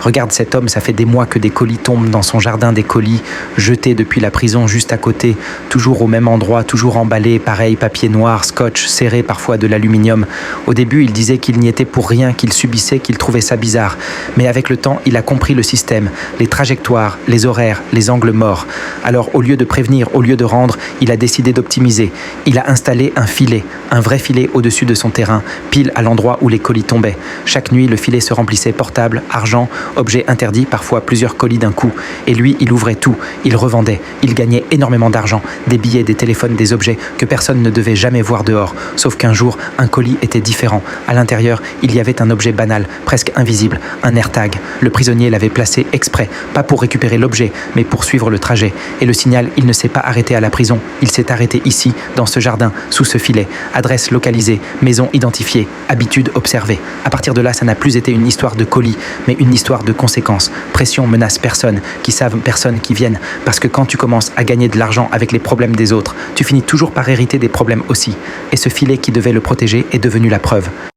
Regarde cet homme, ça fait des mois que des colis tombent dans son jardin, des colis jetés depuis la prison juste à côté, toujours au même endroit, toujours emballés, pareil, papier noir, scotch, serré, parfois de l'aluminium. Au début, il disait qu'il n'y était pour rien, qu'il subissait, qu'il trouvait ça bizarre. Mais avec le temps, il a compris le système, les trajectoires, les horaires, les angles morts. Alors, au lieu de prévenir, au lieu de rendre, il a décidé d'optimiser. Il a installé un filet, un vrai filet au-dessus de son terrain, pile à l'endroit où les colis tombaient. Chaque nuit, le filet se remplissait portable, argent, objets interdits, parfois plusieurs colis d'un coup. Et lui, il ouvrait tout, il revendait, il gagnait énormément d'argent, des billets, des téléphones, des objets que personne ne devait jamais voir dehors. Sauf qu'un jour, un colis était différent. À l'intérieur, il y avait un objet banal, presque invisible, un AirTag. Le prisonnier l'avait placé exprès, pas pour récupérer l'objet, mais pour suivre le trajet. Et le signal, il ne s'est pas arrêté à la prison. Il s'est arrêté ici, dans ce jardin, sous ce filet. Adresse localisée, maison identifiée, habitude observée. À partir de là, ça n'a plus été une histoire de colis, mais une histoire de conséquences. Pression menace personne, qui savent personne qui viennent. Parce que quand tu commences à gagner de l'argent avec les problèmes des autres, tu finis toujours par hériter des problèmes aussi. Et ce filet qui devait le protéger est devenu la preuve.